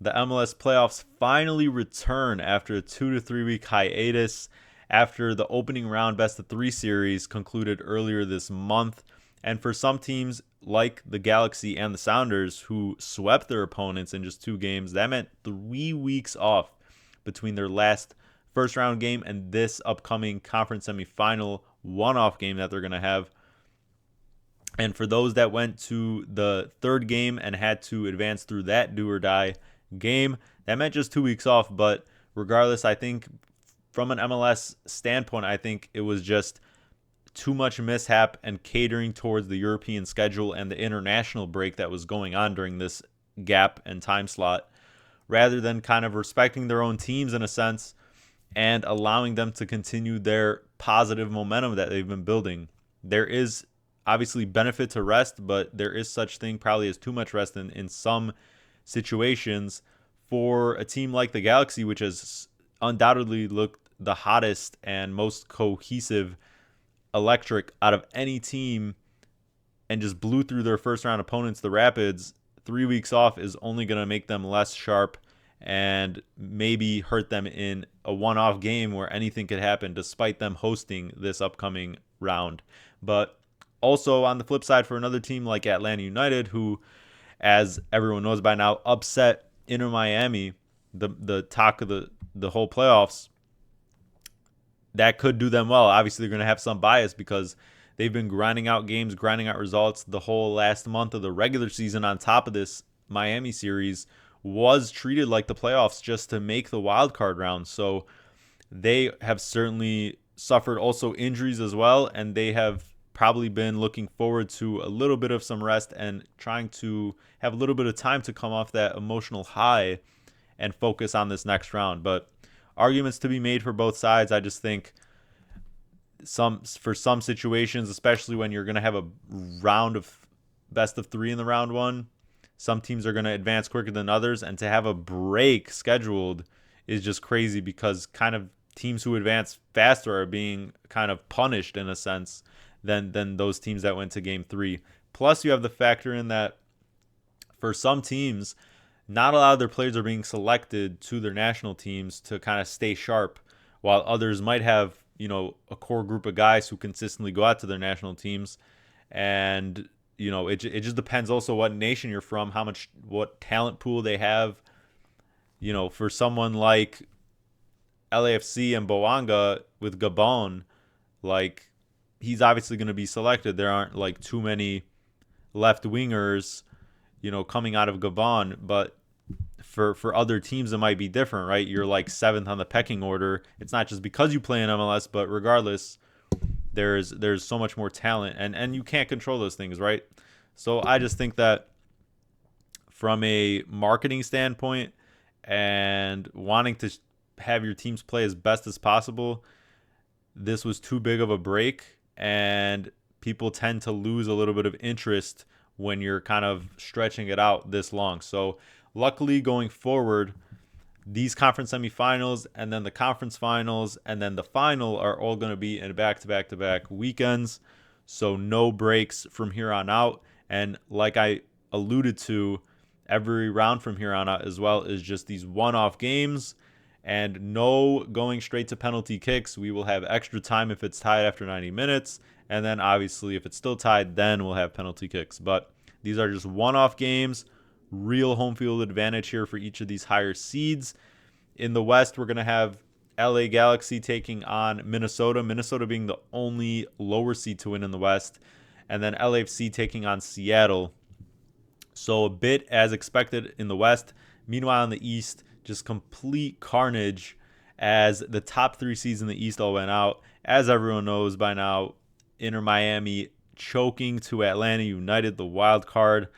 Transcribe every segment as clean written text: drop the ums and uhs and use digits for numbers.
The MLS playoffs finally return after a 2 to 3 week hiatus after the opening round best of 3 series concluded earlier this month. And for some teams like the Galaxy and the Sounders, who swept their opponents in just 2 games, that meant 3 weeks off between their last first round game and this upcoming conference semifinal one-off game that they're going to have. And for those that went to the third game and had to advance through that do or die game, that meant just 2 weeks off. But regardless, I think from an MLS standpoint, I think it was just too much mishap and catering towards the European schedule and the international break that was going on during this gap and time slot, rather than kind of respecting their own teams in a sense and allowing them to continue their positive momentum that they've been building. There is obviously benefit to rest, but there is such thing probably as too much rest in some situations for a team like the Galaxy, which has undoubtedly looked the hottest and most cohesive, electric out of any team, and just blew through their first round opponents, the Rapids. 3 weeks off is only going to make them less sharp and maybe hurt them in a one-off game where anything could happen despite them hosting this upcoming round. But also on the flip side, for another team like Atlanta United, who, as everyone knows by now, upset Inter Miami, the talk of the whole playoffs, that could do them well. Obviously, they're going to have some bias because they've been grinding out games, grinding out results the whole last month of the regular season. On top of this, Miami series was treated like the playoffs just to make the wild card round. So they have certainly suffered also injuries as well, and they have probably been looking forward to a little bit of some rest and trying to have a little bit of time to come off that emotional high and focus on this next round. But arguments to be made for both sides. I just think for some situations, especially when you're going to have a round of best of 3 in the round one, some teams are going to advance quicker than others, and to have a break scheduled is just crazy because kind of teams who advance faster are being kind of punished in a sense than those teams that went to game 3. Plus, you have the factor in that for some teams, not a lot of their players are being selected to their national teams to kind of stay sharp, while others might have, a core group of guys who consistently go out to their national teams. And, it just depends also what nation you're from, what talent pool they have. For someone like LAFC and Boanga with Gabon, like, he's obviously going to be selected. There aren't like too many left wingers, coming out of Gabon, but for other teams it might be different, right? You're like 7th on the pecking order. It's not just because you play in MLS, but regardless, there's so much more talent, and you can't control those things, right? So I just think that from a marketing standpoint and wanting to have your teams play as best as possible, this was too big of a break, and people tend to lose a little bit of interest when you're kind of stretching it out this long. So luckily, going forward, these conference semifinals and then the conference finals and then the final are all going to be in back-to-back-to-back weekends. So no breaks from here on out. And like I alluded to, every round from here on out as well is just these one-off games and no going straight to penalty kicks. We will have extra time if it's tied after 90 minutes. And then obviously if it's still tied, then we'll have penalty kicks. But these are just one-off games. Real home field advantage here for each of these higher seeds. In the West, we're going to have LA Galaxy taking on Minnesota. Minnesota being the only lower seed to win in the West. And then LAFC taking on Seattle. So a bit as expected in the West. Meanwhile, in the East, just complete carnage as the top 3 seeds in the East all went out. As everyone knows by now, Inter Miami choking to Atlanta United, the wild card.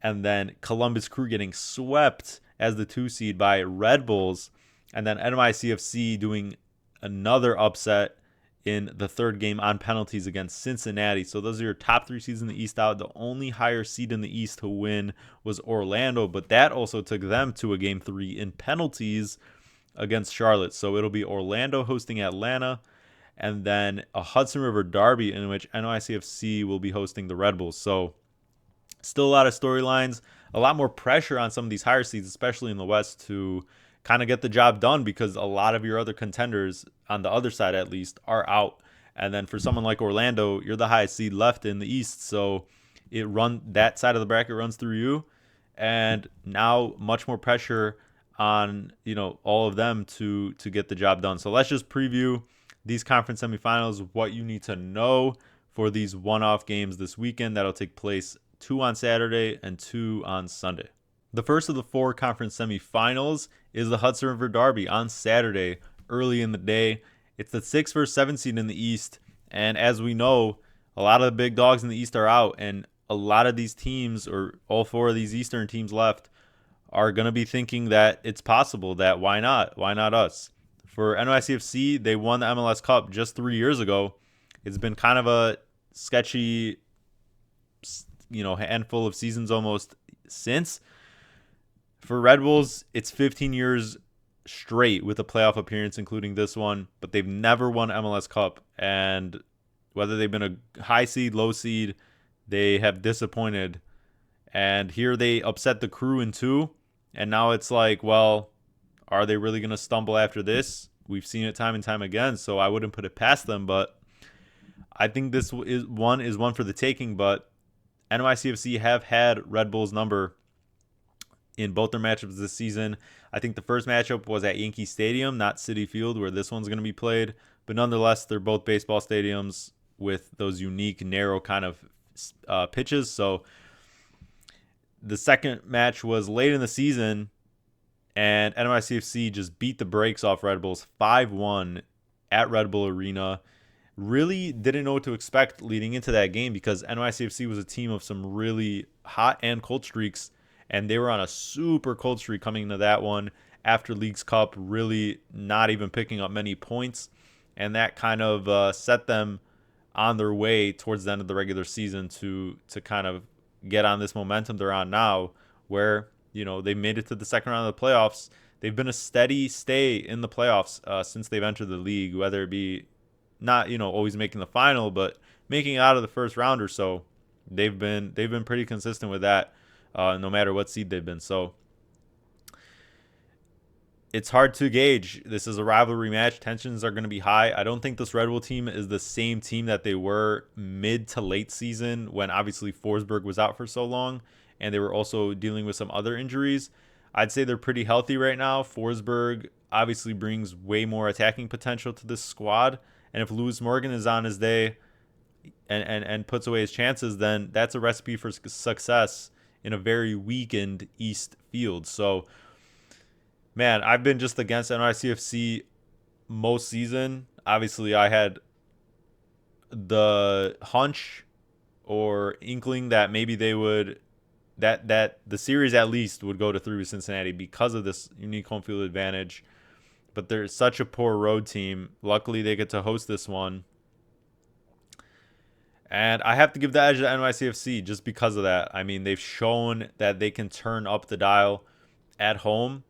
And then Columbus Crew getting swept as the 2 seed by Red Bulls. And then NYCFC doing another upset in the third game on penalties against Cincinnati. So those are your top 3 seeds in the East out. The only higher seed in the East to win was Orlando, but that also took them to a game 3 in penalties against Charlotte. So it'll be Orlando hosting Atlanta, and then a Hudson River derby in which NYCFC will be hosting the Red Bulls. So still a lot of storylines, a lot more pressure on some of these higher seeds, especially in the West, to kind of get the job done because a lot of your other contenders on the other side, at least, are out. And then for someone like Orlando, you're the highest seed left in the East, so that side of the bracket runs through you, and now much more pressure on all of them to get the job done. So let's just preview these conference semifinals, what you need to know for these one-off games this weekend that'll take place 2 on Saturday and 2 on Sunday. The first of the 4 conference semifinals is the Hudson River Derby on Saturday early in the day. It's the 6 versus 7 seed in the East, and as we know, a lot of the big dogs in the East are out, and a lot of these teams, or all 4 of these Eastern teams left, are going to be thinking that it's possible, that why not? Why not us? For NYCFC, they won the MLS Cup just 3 years ago. It's been kind of a sketchy, handful of seasons almost since. For Red Bulls, it's 15 years straight with a playoff appearance, including this one, but they've never won MLS Cup. And whether they've been a high seed, low seed, they have disappointed. And here they upset the Crew in 2. And now it's like, well, are they really going to stumble after this? We've seen it time and time again, so I wouldn't put it past them. But I think this is one for the taking. But NYCFC have had Red Bull's number in both their matchups this season. I think the first matchup was at Yankee Stadium, not Citi Field, where this one's going to be played. But nonetheless, they're both baseball stadiums with those unique, narrow kind of pitches. So the second match was late in the season, and NYCFC just beat the brakes off Red Bulls 5-1 at Red Bull Arena. Really didn't know what to expect leading into that game because NYCFC was a team of some really hot and cold streaks, and they were on a super cold streak coming into that one after Leagues Cup, really not even picking up many points, and that kind of set them on their way towards the end of the regular season to kind of get on this momentum they're on now, where they made it to the second round of the playoffs. They've been a steady stay in the playoffs since they've entered the league, whether it be not always making the final, but making it out of the first round or so. They've been pretty consistent with that, no matter what seed they've been. So it's hard to gauge. This is a rivalry match. Tensions are going to be high. I don't think this Red Bull team is the same team that they were mid to late season when obviously Forsberg was out for so long and they were also dealing with some other injuries. I'd say they're pretty healthy right now. Forsberg obviously brings way more attacking potential to this squad. And if Lewis Morgan is on his day and puts away his chances, then that's a recipe for success in a very weakened East field. So, man, I've been just against NYCFC most season. Obviously, I had the hunch or inkling that maybe they would, that the series at least would go to 3 with Cincinnati because of this unique home field advantage. But they're such a poor road team. Luckily, they get to host this one. And I have to give the edge to NYCFC just because of that. I mean, they've shown that they can turn up the dial at home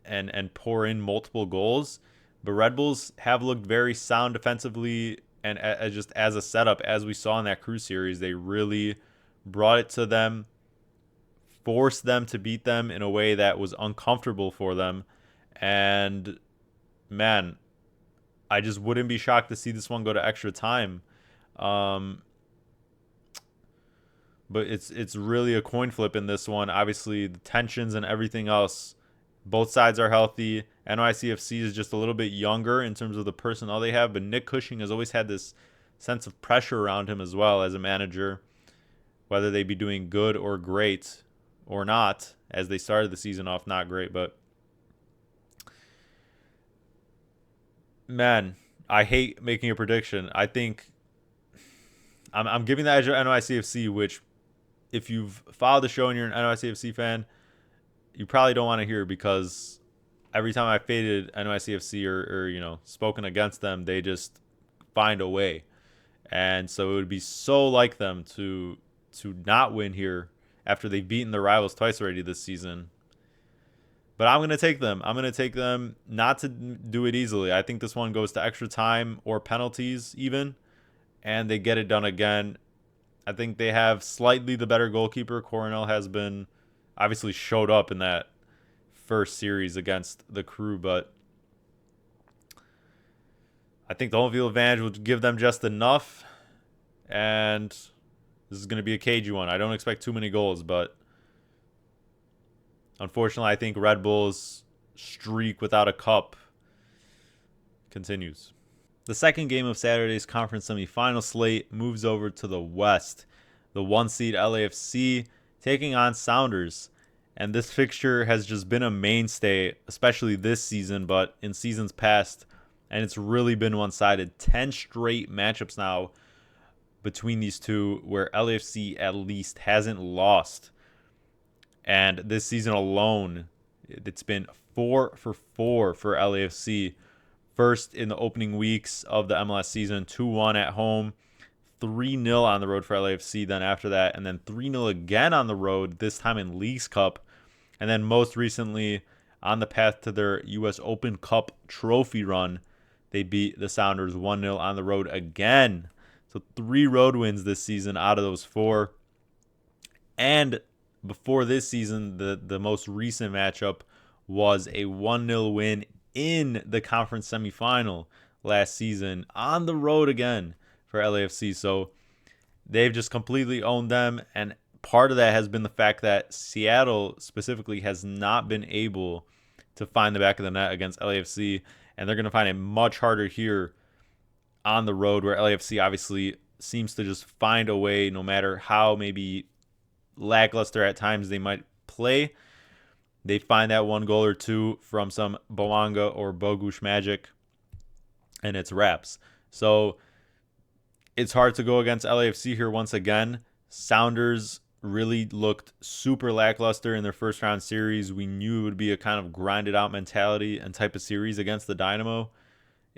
and pour in multiple goals. But Red Bulls have looked very sound defensively, and just as a setup, as we saw in that Crew series, they really brought it to them, forced them to beat them in a way that was uncomfortable for them. And, man, I just wouldn't be shocked to see this one go to extra time. But it's really a coin flip in this one. Obviously, the tensions and everything else, both sides are healthy. NYCFC is just a little bit younger in terms of the personnel they have, but Nick Cushing has always had this sense of pressure around him as well as a manager, whether they be doing good or great or not, as they started the season off not great. But, man, I hate making a prediction. I think I'm giving the edge to NYCFC, which, if you've followed the show and you're an NYCFC fan, you probably don't want to hear, because every time I faded NYCFC or spoken against them, they just find a way. And so it would be so like them to not win here after they've beaten their rivals twice already this season. But I'm going to take them. I'm going to take them not to do it easily. I think this one goes to extra time or penalties even, and they get it done again. I think they have slightly the better goalkeeper. Coronel has been obviously showed up in that first series against the Crew, but I think the home field advantage will give them just enough, and this is going to be a cagey one. I don't expect too many goals, but unfortunately, I think Red Bull's streak without a cup continues. The second game of Saturday's conference semifinal slate moves over to the West. The 1-seed LAFC taking on Sounders. And this fixture has just been a mainstay, especially this season, but in seasons past. And it's really been one-sided. 10 straight matchups now between these two where LAFC at least hasn't lost. And this season alone, it's been 4 for 4 for LAFC. First in the opening weeks of the MLS season, 2-1 at home, 3-0 on the road for LAFC then after that, and then 3-0 again on the road, this time in Leagues Cup. And then most recently, on the path to their U.S. Open Cup trophy run, they beat the Sounders 1-0 on the road again. So 3 road wins this season out of those 4. And before this season, the most recent matchup was a 1-0 win in the conference semifinal last season on the road again for LAFC. So they've just completely owned them. And part of that has been the fact that Seattle specifically has not been able to find the back of the net against LAFC. And they're going to find it much harder here on the road, where LAFC obviously seems to just find a way, no matter how maybe lackluster at times they might play. They find that one goal or two from some Bowanga or Bogusz magic, and it's wraps. So it's hard to go against LAFC here once again. Sounders really looked super lackluster in their first round series. We knew it would be a kind of grinded out mentality and type of series against the Dynamo.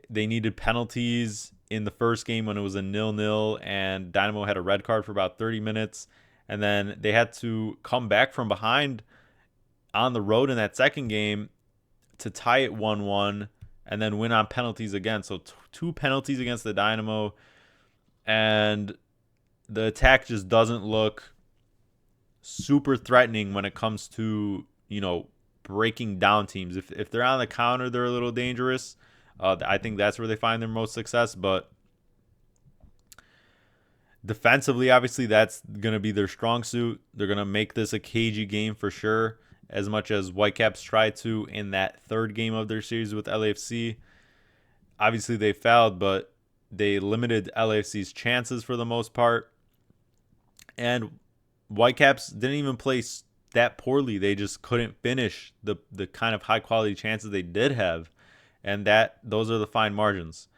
They needed penalties in the first game when it was a 0-0, and Dynamo had a red card for about 30 minutes. And then they had to come back from behind on the road in that second game to tie it 1-1 and then win on penalties again. So 2 penalties against the Dynamo, and the attack just doesn't look super threatening when it comes to, breaking down teams. If they're on the counter, they're a little dangerous. I think that's where they find their most success, but defensively, obviously, that's going to be their strong suit. They're going to make this a cagey game for sure, as much as Whitecaps tried to in that third game of their series with LAFC. Obviously, they fouled, but they limited LAFC's chances for the most part. And Whitecaps didn't even play that poorly. They just couldn't finish the kind of high-quality chances they did have, and those are the fine margins.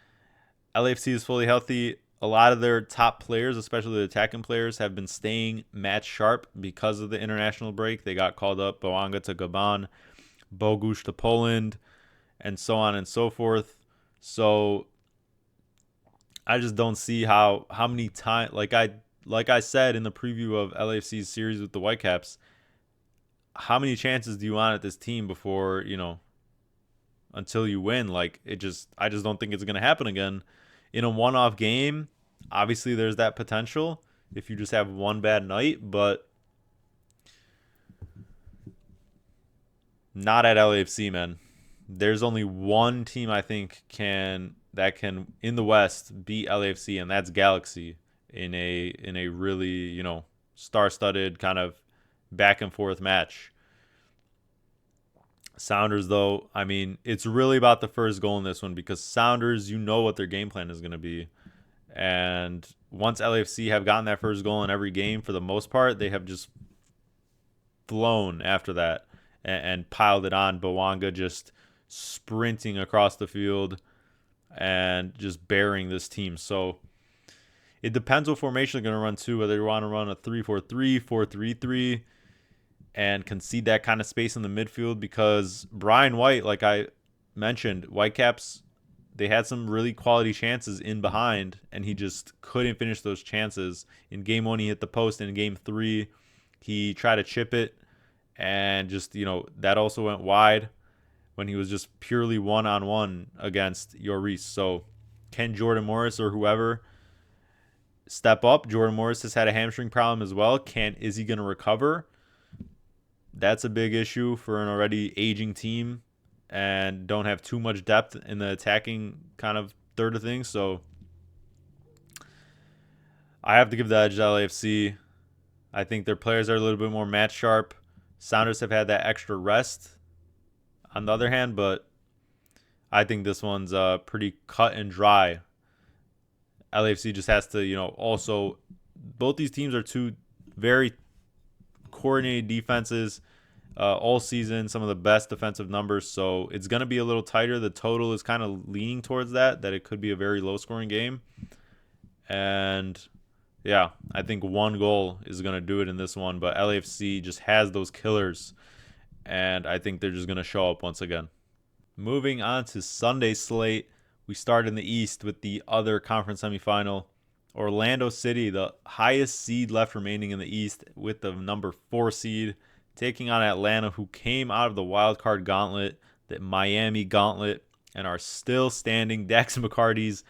LAFC is fully healthy. A lot of their top players, especially the attacking players, have been staying match sharp because of the international break. They got called up, Bowanga to Gabon, Bogusz to Poland, and so on and so forth. So I just don't see how many times, like I said in the preview of LAFC's series with the Whitecaps, how many chances do you want at this team before, until you win? I just don't think it's going to happen again. In a one-off game, obviously there's that potential if you just have one bad night, but not at LAFC, man. There's only one team I think that can in the West beat LAFC, and that's Galaxy in a really, star-studded kind of back and forth match. Sounders, though, I mean, it's really about the first goal in this one, because Sounders, what their game plan is going to be. And once LAFC have gotten that first goal in every game, for the most part, they have just flown after that and piled it on. Bowanga just sprinting across the field and just burying this team. So it depends what formation they're going to run too, whether you want to run a 3-4-3, 4-3-3, and concede that kind of space in the midfield, because Brian White, like I mentioned, Whitecaps, they had some really quality chances in behind, and he just couldn't finish those chances. In game 1, he hit the post, and in game 3, he tried to chip it, and just, that also went wide when he was just purely one-on-one against Lloris. So can Jordan Morris or whoever step up? Jordan Morris has had a hamstring problem as well. Is he going to recover? that's a big issue for an already aging team and don't have too much depth in the attacking kind of third of things. So I have to give the edge to LAFC. I think their players are a little bit more match sharp. Sounders have had that extra rest on the other hand, but I think this one's pretty cut and dry. LAFC just has to, also both these teams are two very coordinated defenses all season, some of the best defensive numbers. So it's going to be a little tighter. The total is kind of leaning towards that it could be a very low scoring game. And yeah, I think one goal is going to do it in this one. But LAFC just has those killers. And I think they're just going to show up once again. Moving on to Sunday slate, we start in the East with the other conference semifinal. Orlando City, the highest seed left remaining in the East with the number 4 seed, taking on Atlanta, who came out of the wild card gauntlet, the Miami gauntlet, and are still standing. Dax McCarty's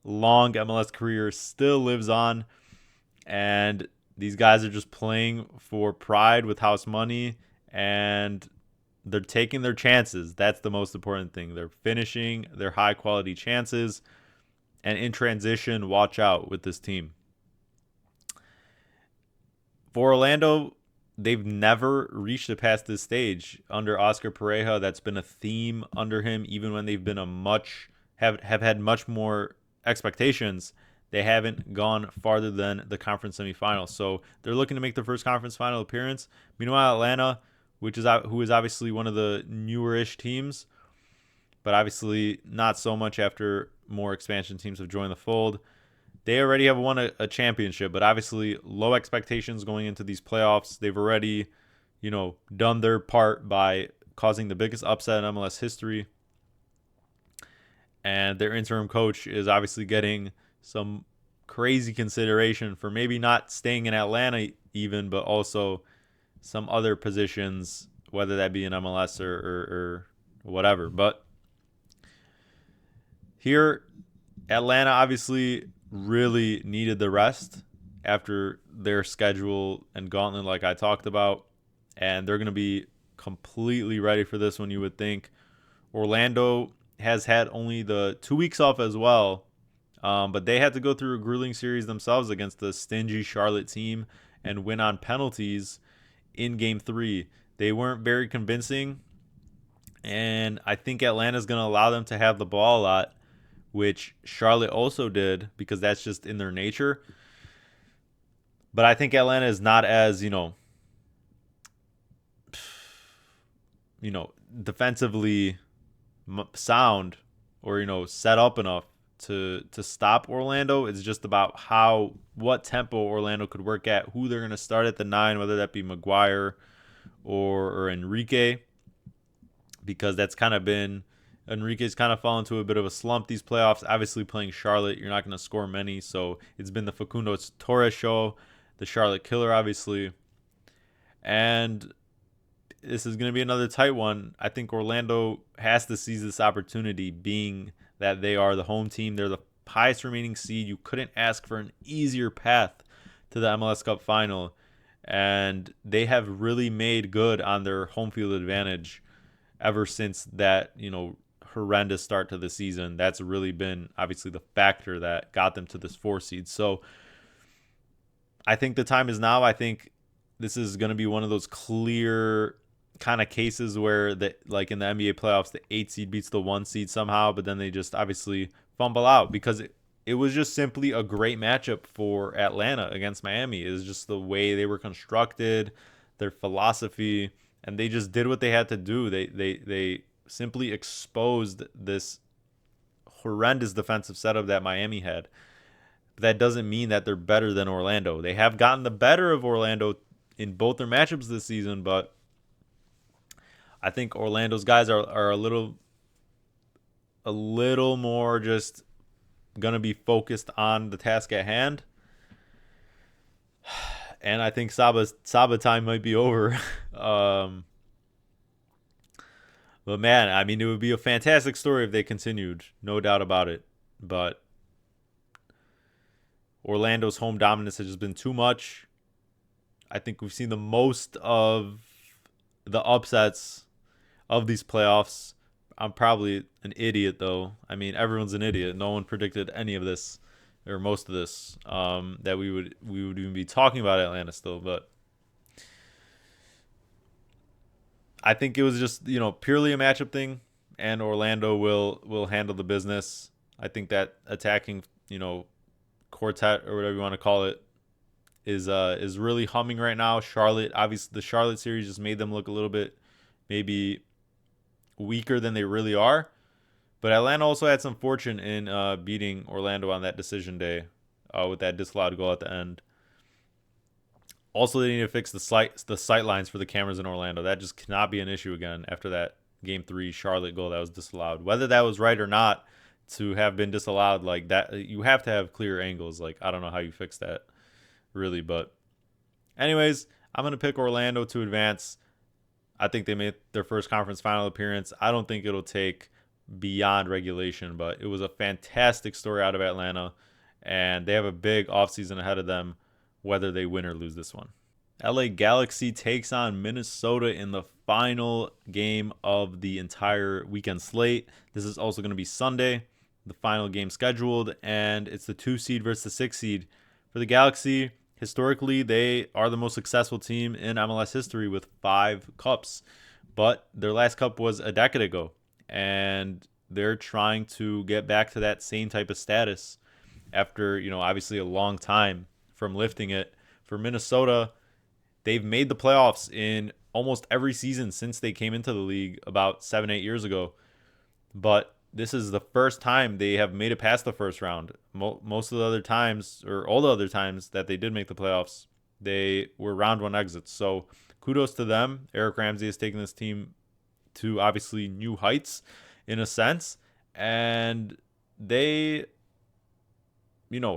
long MLS career still lives on, and these guys are just playing for pride with house money, and they're taking their chances. That's the most important thing. They're finishing their high quality chances. And in transition, watch out with this team. For Orlando, they've never reached it past this stage under Oscar Pereja. That's been a theme under him, even when they've been have had much more expectations. They haven't gone farther than the conference semifinals. So they're looking to make their first conference final appearance. Meanwhile, Atlanta, who is obviously one of the newer-ish teams, but obviously not so much after more expansion teams have joined the fold. They already have won a championship, but obviously low expectations going into these playoffs. They've already, done their part by causing the biggest upset in MLS history. And their interim coach is obviously getting some crazy consideration for maybe not staying in Atlanta even, but also some other positions, whether that be in MLS or whatever. But here, Atlanta obviously really needed the rest after their schedule and gauntlet like I talked about. And they're going to be completely ready for this one, you would think. Orlando has had only the 2 weeks off as well. But they had to go through a grueling series themselves against the stingy Charlotte team and win on penalties in Game 3. They weren't very convincing. And I think Atlanta's going to allow them to have the ball a lot, which Charlotte also did because that's just in their nature. But I think Atlanta is not as, defensively sound or, set up enough to stop Orlando. It's just about what tempo Orlando could work at, who they're going to start at the 9, whether that be Maguire or Enrique, because that's kind of been Enrique's kind of fallen into a bit of a slump these playoffs. Obviously, playing Charlotte, you're not going to score many. So it's been the Facundo Torres show, the Charlotte killer, obviously. And this is going to be another tight one. I think Orlando has to seize this opportunity, being that they are the home team. They're the highest remaining seed. You couldn't ask for an easier path to the MLS Cup final. And they have really made good on their home field advantage ever since that, horrendous start to the season. That's really been obviously the factor that got them to this 4 seed. So I think the time is now. I think this is going to be one of those clear kind of cases where like in the NBA playoffs, the 8 seed beats the 1 seed somehow, but then they just obviously fumble out because it was just simply a great matchup for Atlanta against Miami. It was just the way they were constructed, their philosophy, and they just did what they had to do. They simply exposed this horrendous defensive setup that Miami had. But that doesn't mean that they're better than Orlando. They have gotten the better of Orlando in both their matchups this season, but I think Orlando's guys are a little more just going to be focused on the task at hand. And I think Saba time might be over. But man, I mean, it would be a fantastic story if they continued, no doubt about it. But Orlando's home dominance has just been too much. I think we've seen the most of the upsets of these playoffs. I'm probably an idiot, though. I mean, everyone's an idiot. No one predicted any of this or most of this, that we would even be talking about Atlanta still. But I think it was just purely a matchup thing, and Orlando will handle the business. I think that attacking quartet or whatever you want to call it is really humming right now. Charlotte, obviously, the Charlotte series just made them look a little bit maybe weaker than they really are. But Atlanta also had some fortune in beating Orlando on that decision day with that disallowed goal at the end. Also, they need to fix the sight lines for the cameras in Orlando. That just cannot be an issue again after that Game 3 Charlotte goal that was disallowed. Whether that was right or not to have been disallowed like that, you have to have clear angles. Like, I don't know how you fix that, really. But anyways, I'm going to pick Orlando to advance. I think they made their first conference final appearance. I don't think it'll take beyond regulation, but it was a fantastic story out of Atlanta, and they have a big offseason ahead of them, whether they win or lose this one. LA Galaxy takes on Minnesota in the final game of the entire weekend slate. This is also going to be Sunday, the final game scheduled, and it's the 2 seed versus the 6 seed. For the Galaxy, historically, they are the most successful team in MLS history with 5 cups, but their last cup was a decade ago, and they're trying to get back to that same type of status after, obviously a long time from lifting it. For Minnesota, they've made the playoffs in almost every season since they came into the league about 7-8 years ago, but this is the first time they have made it past the first round. Most of the other times, or all the other times that they did make the playoffs, they were round 1 exits. So kudos to them. Eric Ramsey has taken this team to obviously new heights in a sense, and they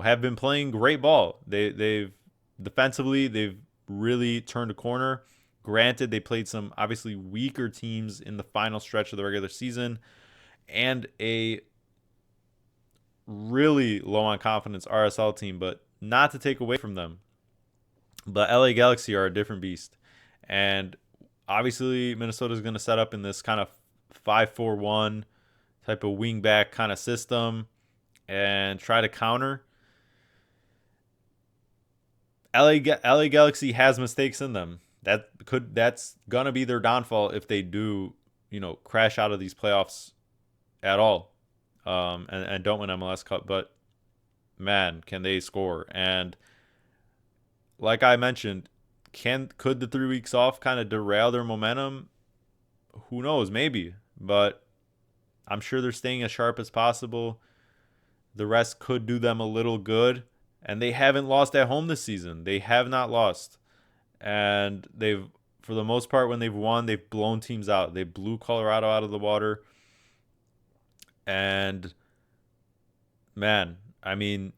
have been playing great ball. They've defensively, they've really turned a corner. Granted, they played some obviously weaker teams in the final stretch of the regular season, and a really low on confidence RSL team, but not to take away from them. But LA Galaxy are a different beast. And obviously, Minnesota is going to set up in this kind of 5-4-1 type of wing back kind of system and try to counter. LA Galaxy has mistakes in them. That's gonna be their downfall if they do, crash out of these playoffs at all, and don't win MLS Cup. But man, can they score? And like I mentioned, could the 3 weeks off kind of derail their momentum? Who knows? Maybe, but I'm sure they're staying as sharp as possible. The rest could do them a little good, and they haven't lost at home this season. They have not lost, and they've, for the most part, when they've won, they've blown teams out. They blew Colorado out of the water. And man, I mean,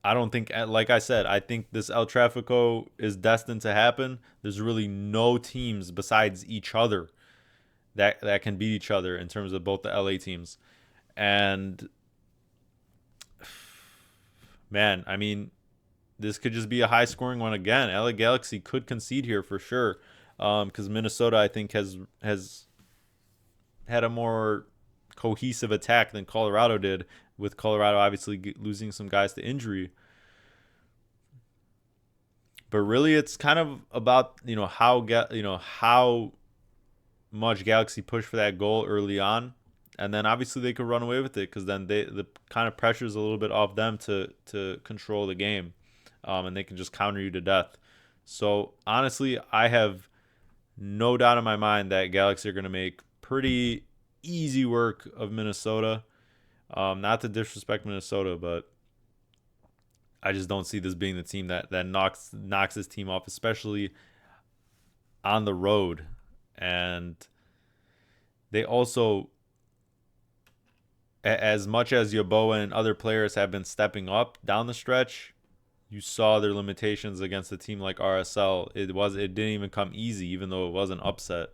I don't think, like I said, I think this El Trafico is destined to happen. There's really no teams besides each other that can beat each other in terms of both the LA teams. And man, I mean, this could just be a high scoring one again. LA Galaxy could concede here for sure, because Minnesota, I think, has had a more cohesive attack than Colorado did, with Colorado obviously losing some guys to injury. But really, it's kind of about how much Galaxy pushed for that goal early on, and then obviously they could run away with it, because then the kind of pressure is a little bit off them to control the game, and they can just counter you to death. So honestly, I have no doubt in my mind that Galaxy are going to make pretty easy work of Minnesota. Not to disrespect Minnesota, but I just don't see this being the team that knocks this team off, especially on the road. And they also, as much as Yeboah and other players have been stepping up down the stretch, you saw their limitations against a team like RSL. It didn't even come easy, even though it was an upset.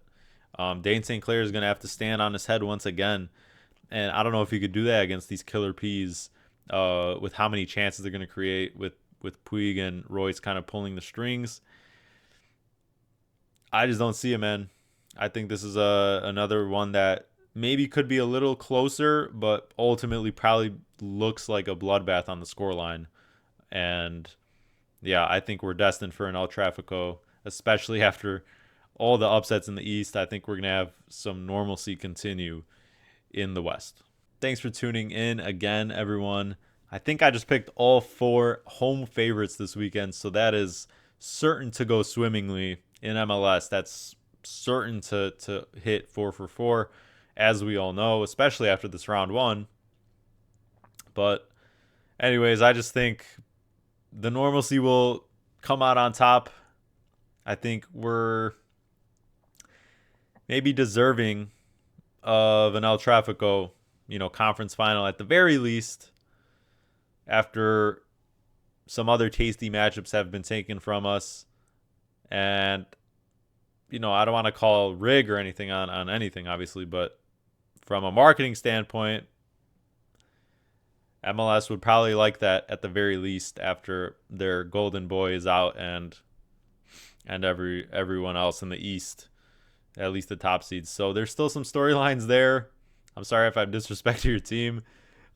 Dane St. Clair is going to have to stand on his head once again. And I don't know if he could do that against these killer Ps, with how many chances they're going to create with Puig and Royce kind of pulling the strings. I just don't see it, man. I think this is another one that maybe could be a little closer, but ultimately probably looks like a bloodbath on the scoreline. And yeah, I think we're destined for an El Trafico, especially after all the upsets in the East. I think we're going to have some normalcy continue in the West. Thanks for tuning in again, everyone. I think I just picked all 4 home favorites this weekend, so that is certain to go swimmingly in MLS. That's certain to hit 4 for 4, as we all know, especially after this round 1. But anyways, I just think the normalcy will come out on top. I think we're maybe deserving of an El Trafico, conference final at the very least, after some other tasty matchups have been taken from us. And, I don't want to call rig or anything on anything, obviously, but from a marketing standpoint, MLS would probably like that at the very least after their golden boy is out and everyone else in the East, at least the top seeds. So there's still some storylines there. I'm sorry if I've disrespected your team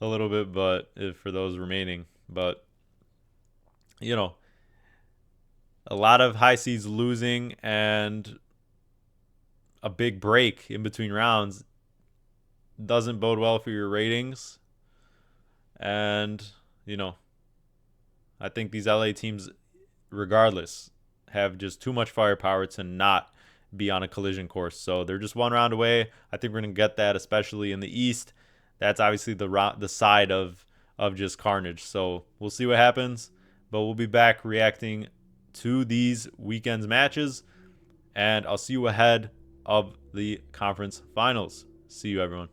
a little bit, but for those remaining. But, a lot of high seeds losing and a big break in between rounds doesn't bode well for your ratings. And, I think these LA teams, regardless, have just too much firepower to not be on a collision course. So they're just one round away. I think we're going to get that, especially in the East. That's obviously the side of just carnage. So we'll see what happens. But we'll be back reacting to these weekend's matches. And I'll see you ahead of the conference finals. See you, everyone.